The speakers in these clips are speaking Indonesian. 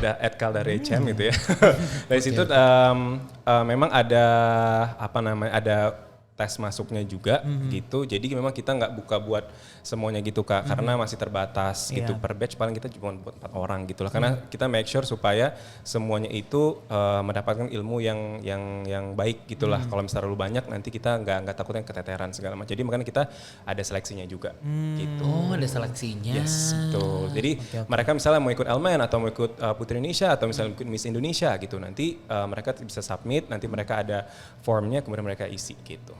ada @kaldare_chem gitu ya. Dari situ memang ada ada tes masuknya juga gitu. Jadi memang kita nggak buka buat semuanya gitu Kak, karena masih terbatas gitu. Per batch paling kita cuma buat 4 orang gitu lah. Karena kita make sure supaya semuanya itu mendapatkan ilmu yang baik gitulah. Kalau misalnya terlalu banyak nanti kita nggak takutnya keteteran segala macam. Jadi makanya kita ada seleksinya juga gitu. Oh, ada seleksinya. Yes, betul. Jadi mereka misalnya mau ikut Elmen atau mau ikut Putri Indonesia atau misalnya ikut Miss Indonesia gitu. Nanti mereka bisa submit, nanti mereka ada formnya kemudian mereka isi gitu.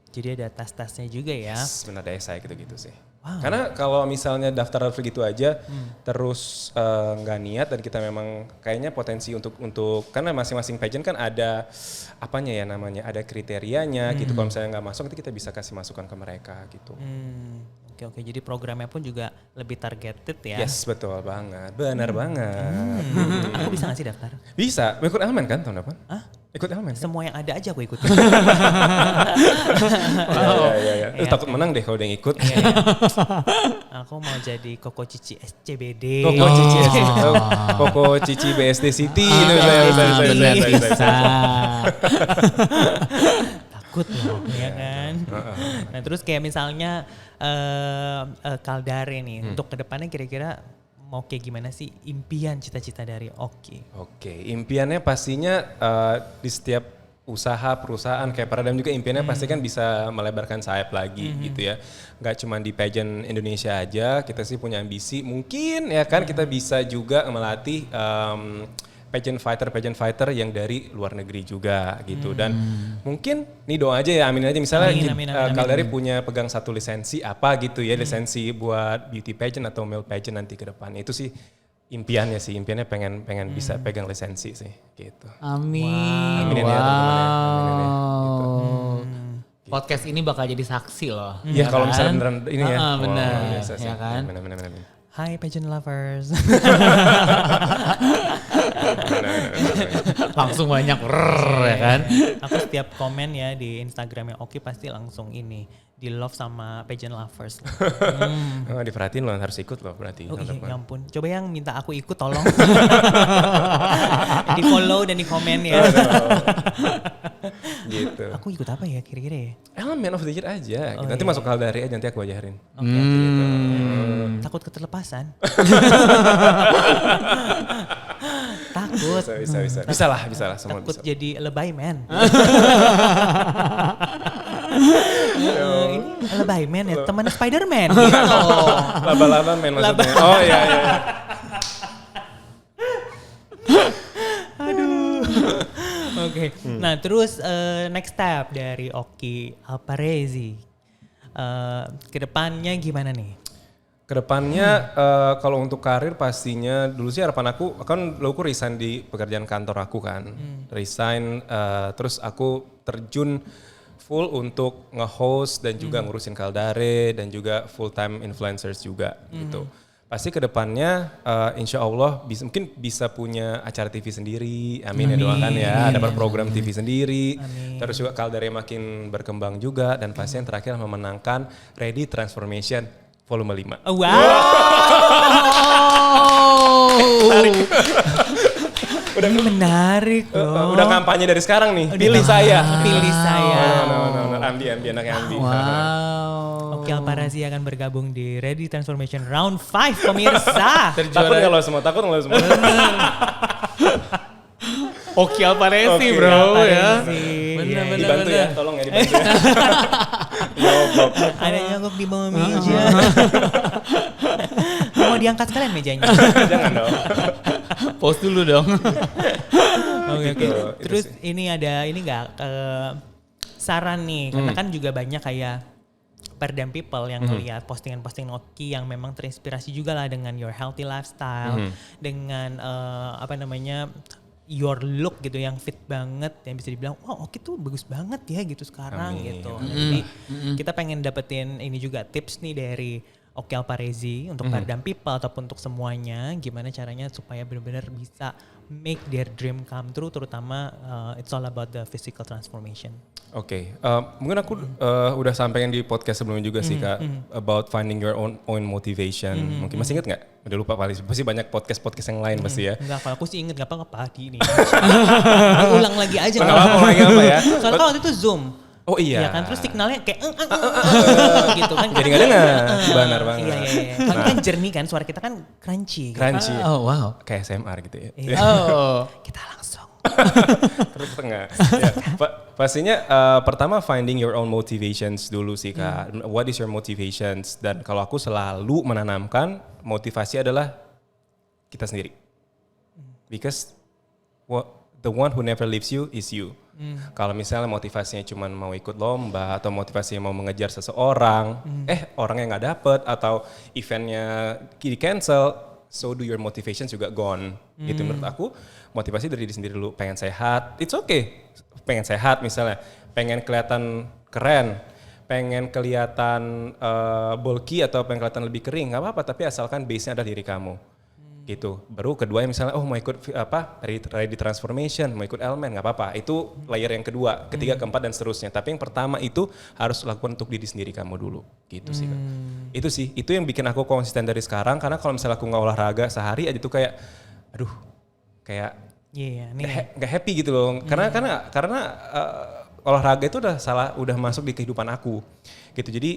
Jadi ada tes-tesnya juga ya. Yes, benar daya saya gitu-gitu sih. Wow. Karena kalau misalnya daftar gitu aja terus nggak niat dan kita memang kayaknya potensi untuk karena masing-masing pageant kan ada ada kriterianya gitu. Kalau misalnya nggak masuk nanti kita bisa kasih masukan ke mereka gitu. Oke, jadi programnya pun juga lebih targeted ya. Yes, betul banget. Benar banget. Aku bisa gak sih daftar? Bisa. Mau ikut Elmen kan tahun depan? Hah? Ikut Elmen kan? Semua yang ada aja aku ikutin. Iya. Takut menang deh kalau udah ikut. Aku mau jadi Koko Cici SCBD. Koko Cici BSD City. Benar bisa. Takut loh, ya kan. Nah terus kayak misalnya Kaldare nih, untuk kedepannya kira-kira mau kayak gimana sih impian cita-cita dari Oki? Oke, impiannya pastinya di setiap usaha perusahaan kayak Paradigm juga impiannya pasti kan bisa melebarkan sayap lagi gitu ya. Gak cuma di pageant Indonesia aja, kita sih punya ambisi mungkin ya kan kita bisa juga melatih pageant fighter yang dari luar negeri juga gitu. Dan mungkin nih doa aja ya, amin aja misalnya Kaldare punya pegang satu lisensi apa gitu ya, lisensi buat beauty pageant atau male pageant nanti ke depan. Itu sih impiannya pengen bisa pegang lisensi sih gitu. Amin. Aminin ya teman-teman ya. Gitu. Podcast ini bakal jadi saksi loh. Iya kalau misalnya beneran ini ya. Bener, biasa sih. ya kan? Bener. Hai pageant lovers. Langsung banyak ya kan. Aku setiap komen ya di Instagramnya Oki pasti langsung ini di love sama pageant lovers. Oh, diperhatiin loh, harus ikut loh berarti. Oh iya, ya ampun. Coba yang minta aku ikut tolong. Di follow dan di komen ya. Gitu. Aku ikut apa ya kira-kira ya? Elemen of the Year aja. Gitu. Nanti masuk Kaldare aja, nanti aku ajarin. Oke. Takut keterlepasan. Takut. Bisa lah semua Takut bisa. jadi lebay man. Ini lebay man ya, teman Spider-Man. Laba-laba main maksudnya. Oh iya. Aduh. Oke. Nah terus next step dari Oki Alparezi. Kedepannya gimana nih? Kedepannya kalau untuk karir pastinya dulu sih harapan aku kan dulu aku resign di pekerjaan kantor aku kan. Resign terus aku terjun full untuk nge-host dan juga ngurusin Kaldare dan juga full time influencers juga gitu. Pasti kedepannya insya Allah mungkin bisa punya acara TV sendiri, amin ya doakan ya, dapat program TV sendiri, terus juga Kaldare makin berkembang juga dan pasti yang terakhir memenangkan Ready Transformation volume 5. Wow. Ini menarik loh. Udah kampanye dari sekarang nih, pilih saya. Pilih saya. Ambi anaknya Ambi. Wow. Oki Alparezi akan bergabung di Ready Transformation Round 5 pemirsa. Takut kalau semua. Oki Alparezi bro ya. Bener. Dibantu ya, tolong ya dibantu ya. Ada nyogok di bawah meja. Mau diangkat sekalian mejanya. Jangan dong. Post dulu dong. Oke. Terus ini ada nggak saran nih, karena kan juga banyak kayak Paradigm people yang ngeliat postingan-postingan Oki yang memang terinspirasi juga lah dengan your healthy lifestyle, dengan your look gitu yang fit banget, yang bisa dibilang wah Oki tuh bagus banget ya gitu sekarang. Gitu. Jadi kita pengen dapetin ini juga tips nih dari Oki Alparezi untuk Paradigm People ataupun untuk semuanya, gimana caranya supaya benar-benar bisa make their dream come true, terutama it's all about the physical transformation. Oke, mungkin aku udah sampaikan di podcast sebelumnya juga sih Kak, about finding your own motivation. Mungkin masih ingat nggak? Udah lupa paling pasti banyak podcast yang lain pasti ya. Enggak, kalau aku sih inget nggak apa-apa di ini. Ulang lagi aja. Nggak apa-apa, lagi apa ya? Soalnya kalau waktu itu Zoom. Oh iya. Iya kan, terus signalnya kayak gitu kan. Jadi nggak dengar, benar banget. Iya. Kan jernih kan, suara kita kan crunchy. Crunchy. Oh wow. Kayak SMR gitu ya. Iya. Oh. Kita langsung. Terus tengah. Ya, pastinya pertama finding your own motivations dulu sih Kak. What is your motivations? Dan kalau aku selalu menanamkan motivasi adalah kita sendiri. Because the one who never leaves you is you. Kalau misalnya motivasinya cuma mau ikut lomba atau motivasinya mau mengejar seseorang, orangnya nggak dapet atau eventnya di cancel, so do your motivation juga gone. Gitu menurut aku, motivasi dari diri sendiri dulu. Pengen sehat, it's okay. Pengen sehat misalnya, pengen kelihatan keren, pengen kelihatan bulky atau pengen kelihatan lebih kering, nggak apa-apa. Tapi asalkan base-nya adalah diri kamu. Gitu. Baru keduanya misalnya mau ikut ready transformation, mau ikut elemen, nggak apa-apa. Itu layer yang kedua, ketiga, keempat dan seterusnya. Tapi yang pertama itu harus lakukan untuk diri sendiri kamu dulu. Gitu sih Kak. Itu sih, itu yang bikin aku konsisten dari sekarang. Karena kalau misalnya aku nggak olahraga sehari aja tuh kayak, aduh, kayak nggak happy gitu loh. Karena olahraga itu udah masuk di kehidupan aku. Gitu. Jadi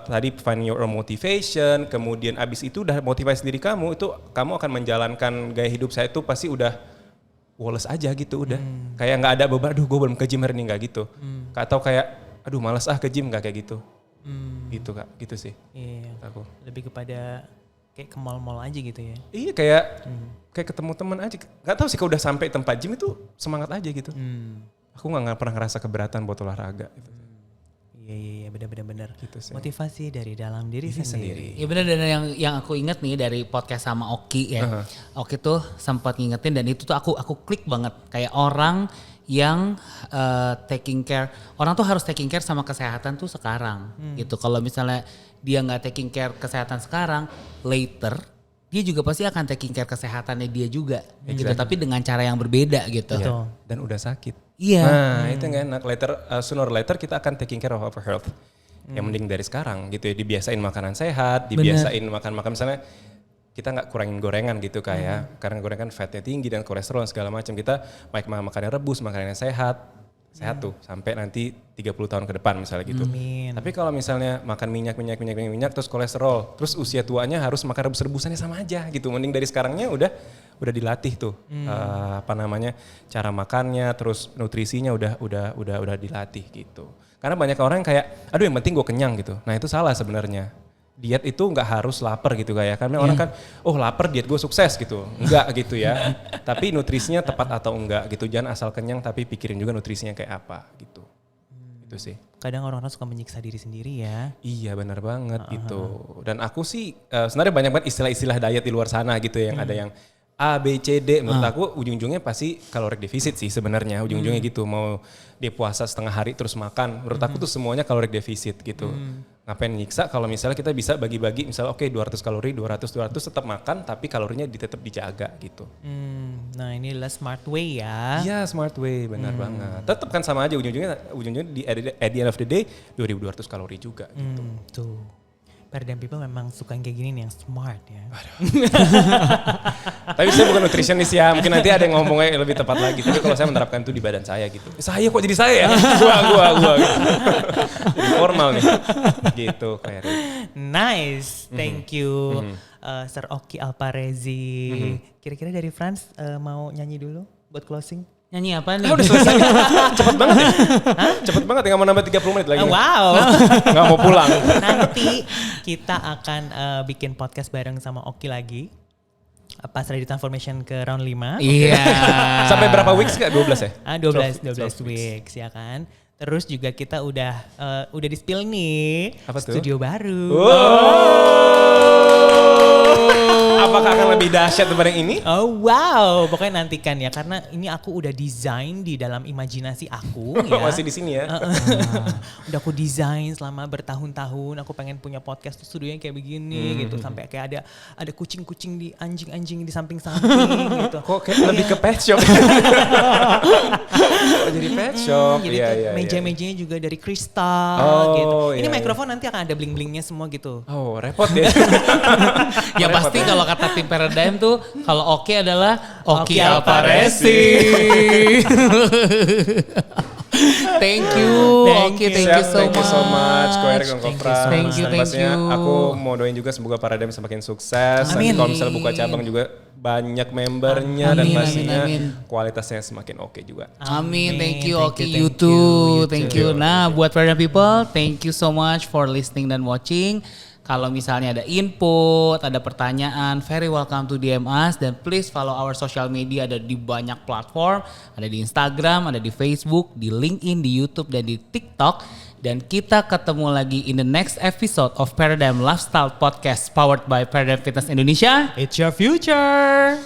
tadi find your own motivation, kemudian abis itu udah motivasi diri kamu, itu kamu akan menjalankan gaya hidup saya itu pasti udah woles aja gitu udah. Kayak nggak ada beban, aduh gue belum ke gym hari ini, nggak gitu. Atau kayak aduh malas ke gym, nggak kayak gitu. Gitu Kak, gitu sih. Iya. Aku. Lebih kepada kayak ke mall-mall aja gitu ya. Iya kayak ketemu teman aja. Nggak tahu sih kalau udah sampai tempat gym itu semangat aja gitu. Aku nggak pernah ngerasa keberatan buat olahraga gitu. Iya, benar-benar. Gitu sih. Motivasi dari dalam diri sendiri. Iya benar, dan yang aku ingat nih dari podcast sama Oki ya. Oki tuh sempat ngingetin dan itu tuh aku klik banget. Kayak orang yang taking care, orang tuh harus taking care sama kesehatan tuh sekarang gitu. Kalau misalnya dia nggak taking care kesehatan sekarang, later dia juga pasti akan taking care kesehatannya dia juga gitu. Tapi dengan cara yang berbeda gitu. Betul. Dan udah sakit. Iya. Nah itu nggak enak. Sooner or later kita akan taking care of our health. Yang mending dari sekarang gitu ya. Dibiasain makanan sehat, dibiasain makan misalnya kita nggak kurangin gorengan gitu kayak. Karena gorengan fatnya tinggi dan kolesterol dan segala macam. Kita makan yang rebus, makanan yang sehat tuh sampai nanti 30 tahun ke depan misalnya gitu. Tapi kalau misalnya makan minyak terus kolesterol, terus usia tuanya harus makan rebus-rebusannya sama aja gitu. Mending dari sekarangnya udah dilatih tuh cara makannya, terus nutrisinya udah dilatih gitu. Karena banyak orang kayak aduh yang penting gue kenyang gitu. Nah itu salah sebenarnya. Diet itu nggak harus lapar gitu kayak. Karena orang kan lapar diet gue sukses gitu. Enggak gitu ya. Tapi nutrisinya tepat atau enggak gitu. Jangan asal kenyang tapi pikirin juga nutrisinya kayak apa gitu. Itu sih. Kadang orang-orang suka menyiksa diri sendiri ya. Iya benar banget gitu. Dan aku sih sebenarnya banyak banget istilah-istilah diet di luar sana gitu yang ada yang A, B, C, D. Menurut aku ujung-ujungnya pasti kalori defisit sih sebenarnya. Ujung-ujungnya gitu. Mau dia puasa setengah hari terus makan. Menurut aku tuh semuanya kalori defisit gitu. Ngapain nyiksa kalau misalnya kita bisa bagi-bagi misalnya 200 kalori, 200 tetap makan tapi kalorinya tetap dijaga gitu. Nah ini adalah smart way ya. Iya smart way benar banget. Tetap kan sama aja ujung-ujungnya di at the end of the day 2200 kalori juga gitu. Tuh. Paradigm People memang suka yang kayak gini nih yang smart ya. Tapi saya bukan nutritionist ya, mungkin nanti ada yang ngomongnya lebih tepat lagi. Tapi kalau saya menerapkan itu di badan saya gitu. Saya kok jadi saya ya? Gua. Gitu. Jadi formal nih. Gitu kayak Nice, thank you Sir Oki Alparezi. Kira-kira dari Frans mau nyanyi dulu buat closing? Nyanyi apa nih? Udah selesai. Cepet banget ya? Cepet banget ya, gak mau nambah 30 menit lagi. Wow. Gak mau pulang. Nanti kita akan bikin podcast bareng sama Oki lagi. Pas ready transformation ke round 5. Iya. Sampai berapa weeks gak? 12 ya? 12 weeks ya kan. Terus juga kita udah di spill nih. Apa tuh? Studio baru. Wow. Apakah akan lebih dahsyat daripada yang ini? Oh wow, pokoknya nantikan ya karena ini aku udah desain di dalam imajinasi aku ya. Masih di sini ya. Udah aku desain selama bertahun-tahun. Aku pengen punya podcast tuh studionya kayak begini gitu sampai kayak ada kucing-kucing di anjing-anjing di samping-samping gitu. Kok kayak lebih ke pet shop. Oh, jadi pet shop. Jadi Iya. meja-mejanya juga dari kristal gitu. Ini mikrofon nanti akan ada bling-blingnya semua gitu. Oh, repot ya. Ya pasti kalau kata tim Paradigm tuh kalau Oki adalah Oki Oki Alparesi. Thank you, Oki, thank you so much. Ko Erik dan Kopra. Thank you. Pastinya aku mau doain juga semoga Paradigm semakin sukses. Amin. Nanti kalau misalnya buka cabang juga banyak membernya dan Amin, pastinya amin. kualitasnya semakin oke juga. Amin, thank you Thank Oki, you, you thank too, you, thank you you. Nah, buat Paradigm people, thank you so much for listening dan watching. Kalau misalnya ada input, ada pertanyaan, very welcome to DM us. Dan please follow our social media, ada di banyak platform. Ada di Instagram, ada di Facebook, di LinkedIn, di YouTube, dan di TikTok. Dan kita ketemu lagi in the next episode of Paradigm Lifestyle Podcast powered by Paradigm Fitness Indonesia. It's your future.